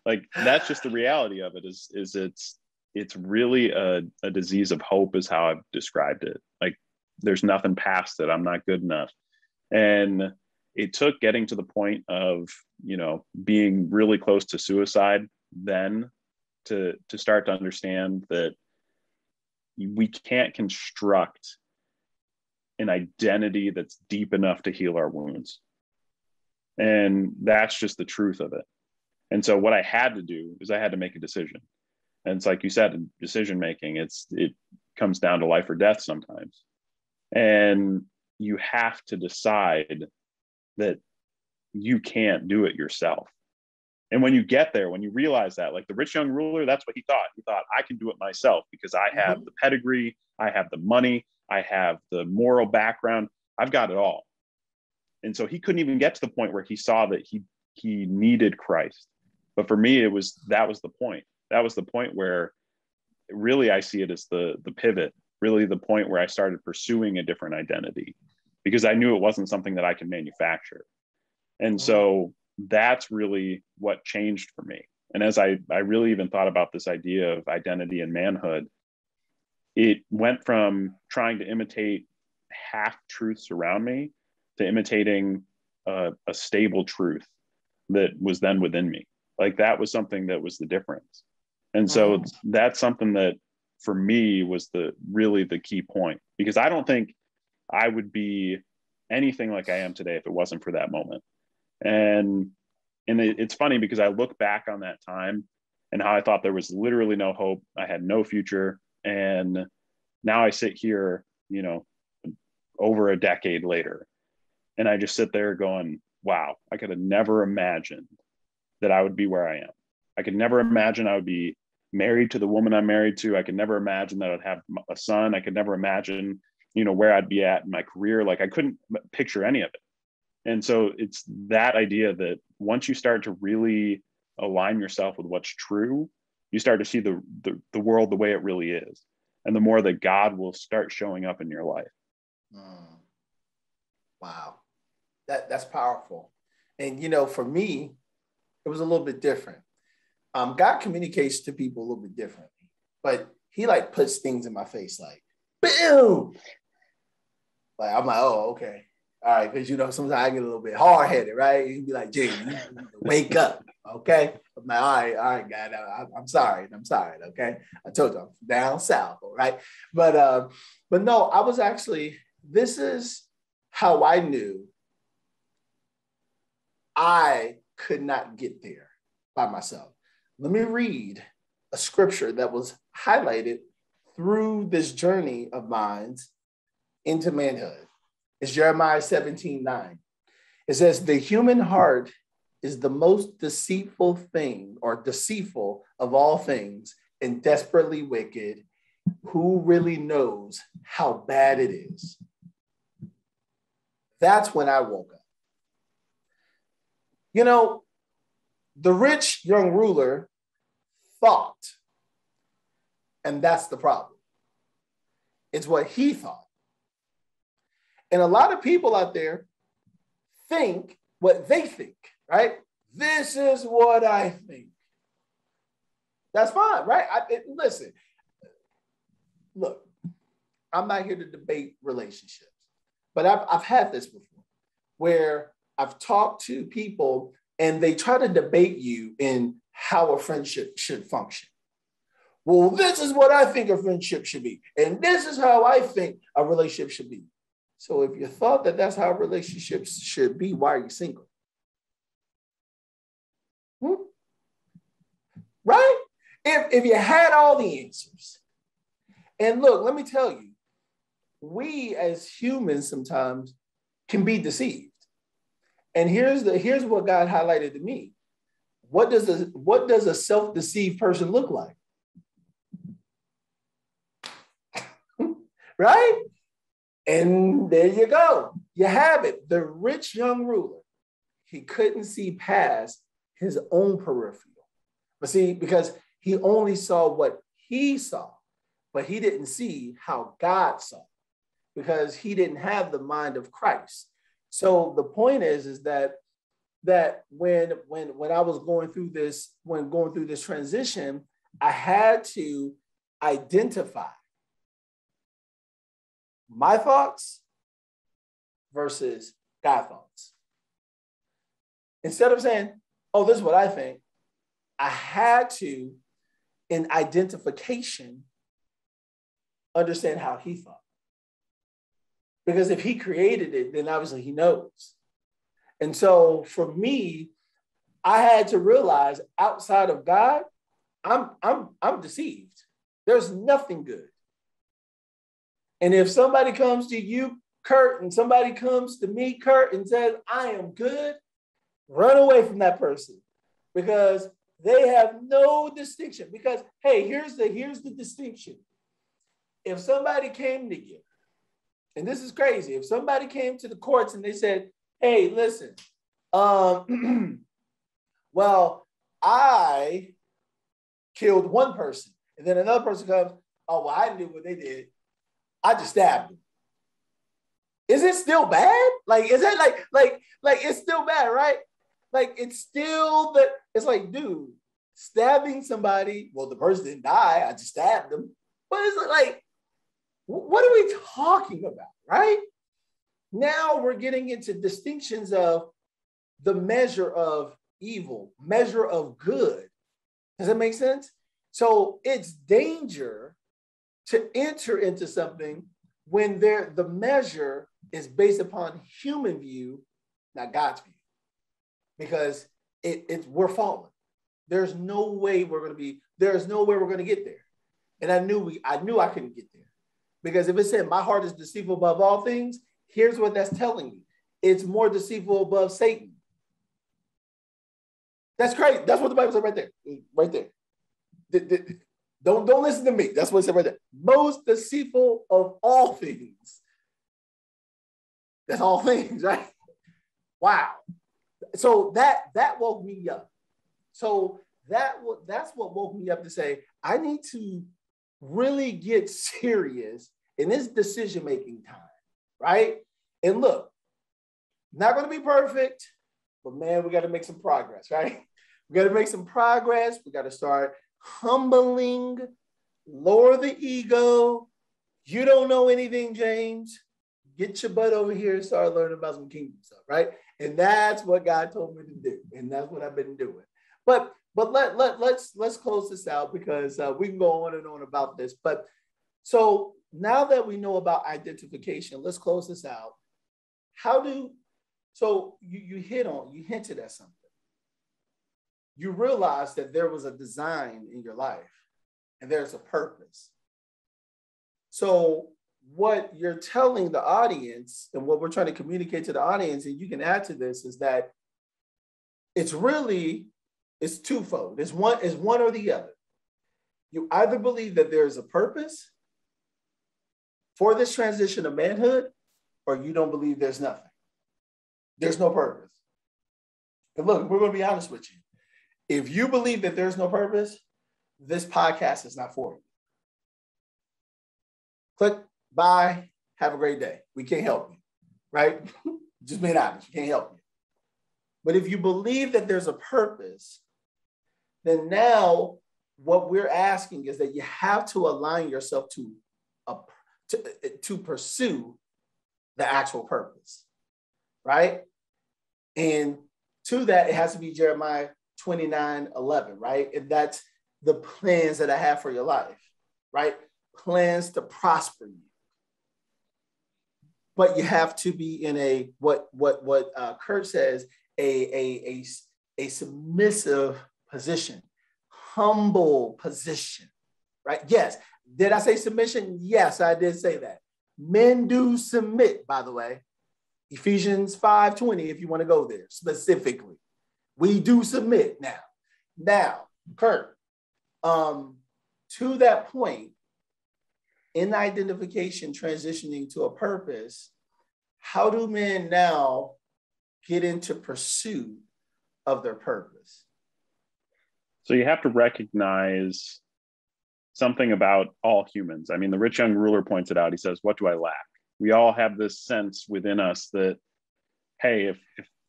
Like that's just the reality of it, is it's really a disease of hope, is how I've described it. Like, there's nothing past it. I'm not good enough. And it took getting to the point of, being really close to suicide then to start to understand that we can't construct an identity that's deep enough to heal our wounds. And that's just the truth of it. And so what I had to do is I had to make a decision. And it's like you said, decision making, it comes down to life or death sometimes. And you have to decide that you can't do it yourself. And when you get there, when you realize that, like the rich young ruler, that's what he thought. He thought, I can do it myself because I have the pedigree, I have the money, I have the moral background, I've got it all. And so he couldn't even get to the point where he saw that he needed Christ. But for me, that was the point. That was the point where really I see it as the pivot, really the point where I started pursuing a different identity, because I knew it wasn't something that I could manufacture. And so that's really what changed for me. And as I really even thought about this idea of identity and manhood, it went from trying to imitate half truths around me to imitating a stable truth that was then within me. Like, that was something that was the difference. And so that's something that for me was really the key point, because I don't think I would be anything like I am today if it wasn't for that moment. And it's funny because I look back on that time and how I thought there was literally no hope. I had no future. And now I sit here, over a decade later, and I just sit there going, wow, I could have never imagined that I would be where I am. I could never imagine I would be married to the woman I'm married to. I could never imagine that I'd have a son. I could never imagine, where I'd be at in my career. Like, I couldn't picture any of it. And so it's that idea that once you start to really align yourself with what's true, you start to see the world the way it really is. And the more that God will start showing up in your life. Wow. That's powerful. And, for me, it was a little bit different. God communicates to people a little bit differently, but he like puts things in my face like, boom. Like, I'm like, oh, okay. All right. Because, sometimes I get a little bit hard-headed, right? He'd be like, Jay, you need to wake up. Okay. I'm like, all right, God, I'm sorry. Okay. I told you I'm down south. All right. But no, I was actually, this is how I knew I could not get there by myself. Let me read a scripture that was highlighted through this journey of mine into manhood. It's Jeremiah 17:9. It says, the human heart is the most deceitful thing, or deceitful of all things, and desperately wicked. Who really knows how bad it is? That's when I woke up. The rich young ruler thought, and that's the problem. It's what he thought. And a lot of people out there think what they think, right? This is what I think. That's fine, right? Listen, look, I'm not here to debate relationships, but I've had this before where I've talked to people and they try to debate you in how a friendship should function. Well, this is what I think a friendship should be, and this is how I think a relationship should be. So if you thought that that's how relationships should be, why are you single? Right? If you had all the answers. And look, let me tell you, we as humans sometimes can be deceived. And here's what God highlighted to me. What does a self-deceived person look like? Right? And there you go. You have it. The rich young ruler, he couldn't see past his own peripheral. But see, because he only saw what he saw, but he didn't see how God saw, because he didn't have the mind of Christ. So the point is that when I was going through this transition, I had to identify my thoughts versus God's thoughts. Instead of saying, oh, this is what I think, I had to, in identification, understand how he thought. Because if he created it, then obviously he knows. And so for me, I had to realize outside of God, I'm deceived. There's nothing good. And if somebody comes to you, Kurt, and somebody comes to me, Kurt, and says, I am good, run away from that person, because they have no distinction. Because, hey, here's the distinction. If somebody came to you, and this is crazy, if somebody came to the courts and they said, hey, listen, well, I killed one person, and then another person comes, oh, well, I knew what they did. I just stabbed them. Is it still bad? Like, is that like it's still bad, right? Like, it's still that it's like, dude, stabbing somebody. Well, the person didn't die. I just stabbed them. But it's like, what are we talking about, right? Now we're getting into distinctions of the measure of evil, measure of good. Does that make sense? So it's danger to enter into something when the measure is based upon human view, not God's view, because we're fallen. There's no way we're going to get there. And I knew I couldn't get there, because if it said my heart is deceitful above all things, here's what that's telling me. It's more deceitful above Satan. That's crazy. That's what the Bible said right there. Right there. Don't listen to me. That's what it said right there. Most deceitful of all things. That's all things, right? Wow. So that woke me up. So that's what woke me up to say, I need to really get serious in this decision-making time, right? And look, not going to be perfect, but man, we got to make some progress, right? We got to make some progress. We got to start humbling, lower the ego. You don't know anything, James. Get your butt over here and start learning about some kingdom stuff, right? And that's what God told me to do, and that's what I've been doing. But let's close this out, because we can go on and on about this. But so now that we know about identification, let's close this out. So you hinted at something. You realized that there was a design in your life and there's a purpose. So what you're telling the audience and what we're trying to communicate to the audience, and you can add to this, is that it's twofold. It's one or the other. You either believe that there's a purpose for this transition of manhood, or you don't believe there's nothing. There's no purpose. And look, we're going to be honest with you. If you believe that there's no purpose, this podcast is not for you. Click, bye, have a great day. We can't help you, right? Just being honest, we can't help you. But if you believe that there's a purpose, then now what we're asking is that you have to align yourself to pursue the actual purpose, right? And to that, it has to be Jeremiah 29:11, right? And that's the plans that I have for your life, right? Plans to prosper you. But you have to be in a what Kurt says, a submissive position, humble position, right? Yes. Did I say submission? Yes, I did say that. Men do submit, by the way. Ephesians 5:20, if you want to go there specifically. We do submit now. Now, Kurt, to that point, in identification transitioning to a purpose, how do men now get into pursuit of their purpose? So you have to recognize something about all humans. I mean, the rich young ruler points it out. He says, what do I lack? We all have this sense within us that, hey, if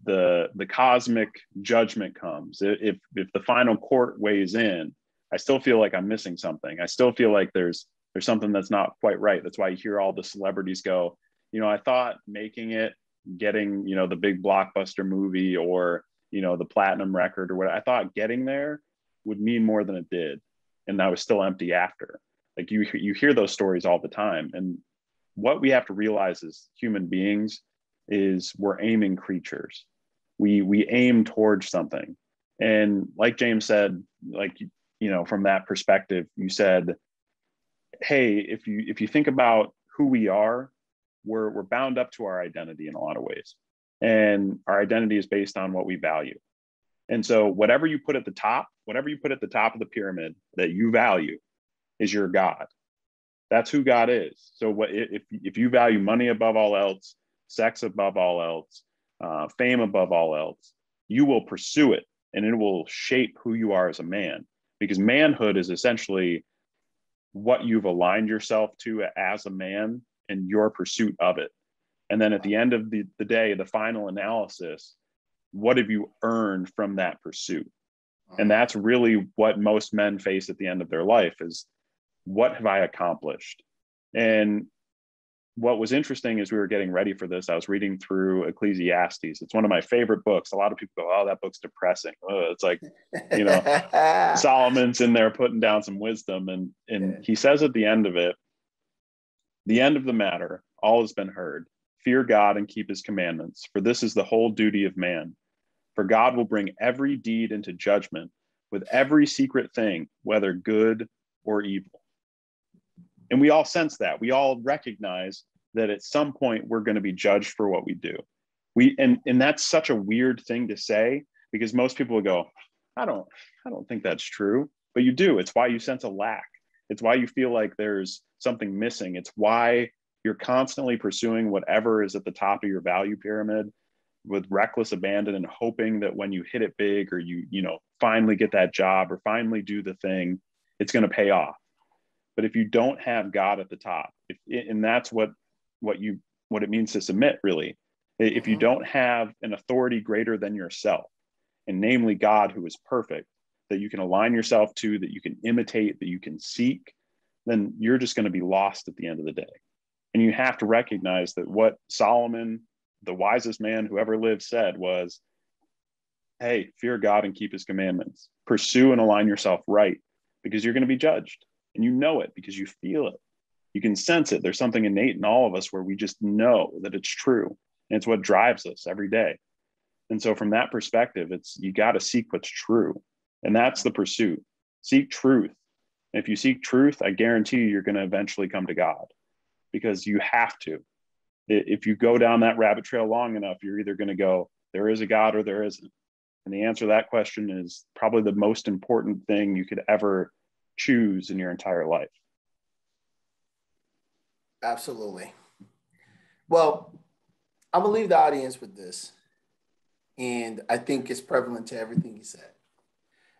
the cosmic judgment comes, if the final court weighs in, I still feel like I'm missing something. I still feel like there's something that's not quite right. That's why you hear all the celebrities go, I thought making it, getting, the big blockbuster movie or, the platinum record or what, I thought getting there would mean more than it did. And I was still empty after. Like you hear those stories all the time. And what we have to realize as human beings is we're aiming creatures. We aim towards something. And like James said, from that perspective, you said, hey, if you think about who we are, we're bound up to our identity in a lot of ways. And our identity is based on what we value. And so whatever you put at the top of the pyramid that you value is your God. That's who God is. So if you value money above all else, sex above all else, fame above all else, you will pursue it, and it will shape who you are as a man, because manhood is essentially what you've aligned yourself to as a man and your pursuit of it. And then at the end of the day, the final analysis, what have you earned from that pursuit? And that's really what most men face at the end of their life is, what have I accomplished? And what was interesting as we were getting ready for this, I was reading through Ecclesiastes. It's one of my favorite books. A lot of people go, oh, that book's depressing. Oh, it's like, Solomon's in there putting down some wisdom. And he says at the end of it, the end of the matter, all has been heard. Fear God and keep his commandments, for this is the whole duty of man. For God will bring every deed into judgment with every secret thing, whether good or evil. And we all sense that. We all recognize that at some point we're going to be judged for what we do. And that's such a weird thing to say, because most people will go, I don't think that's true. But you do. It's why you sense a lack. It's why you feel like there's something missing. It's why you're constantly pursuing whatever is at the top of your value pyramid. with reckless abandon and hoping that when you hit it big, or you know, finally get that job or finally do the thing, it's going to pay off. But if you don't have God at the top, and that's what it means to submit, really. If you don't have an authority greater than yourself, and namely God, who is perfect, that you can align yourself to, that you can imitate, that you can seek, then you're just going to be lost at the end of the day. And you have to recognize that what Solomon, the wisest man who ever lived, said was, hey, fear God and keep his commandments. Pursue and align yourself right, because you're going to be judged. And you know it because you feel it. You can sense it. There's something innate in all of us where we just know that it's true. And it's what drives us every day. And so from that perspective, you got to seek what's true. And that's the pursuit. Seek truth. And if you seek truth, I guarantee you're going to eventually come to God, because you have to. If you go down that rabbit trail long enough, you're either going to go, there is a God or there isn't. And the answer to that question is probably the most important thing you could ever choose in your entire life. Absolutely. Well, I'm going to leave the audience with this. And I think it's prevalent to everything he said.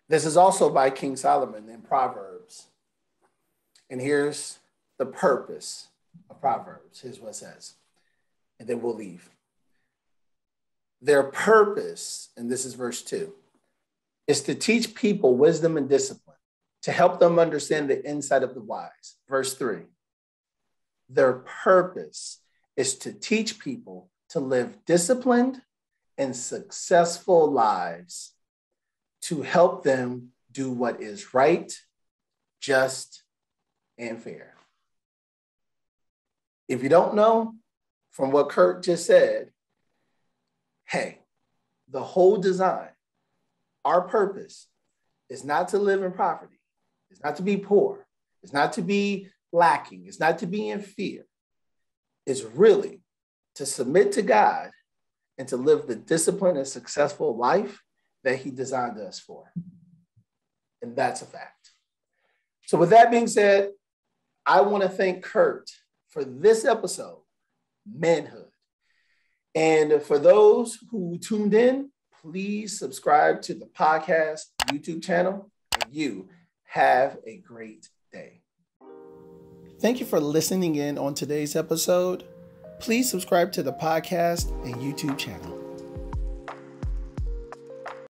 This is also by King Solomon in Proverbs. And here's the purpose of Proverbs. Here's what it says. And then we'll leave. Their purpose, and this is verse 2, is to teach people wisdom and discipline, to help them understand the insight of the wise. Verse 3, their purpose is to teach people to live disciplined and successful lives, to help them do what is right, just, and fair. If you don't know from what Kurt just said, hey, the whole design, our purpose is not to live in poverty. It's not to be poor. It's not to be lacking. It's not to be in fear. It's really to submit to God and to live the disciplined and successful life that he designed us for. And that's a fact. So with that being said, I want to thank Kurt for this episode, Manhood. And for those who tuned in, please subscribe to the podcast YouTube channel, and you have a great day. Thank you for listening in on today's episode. Please subscribe to the podcast and YouTube channel.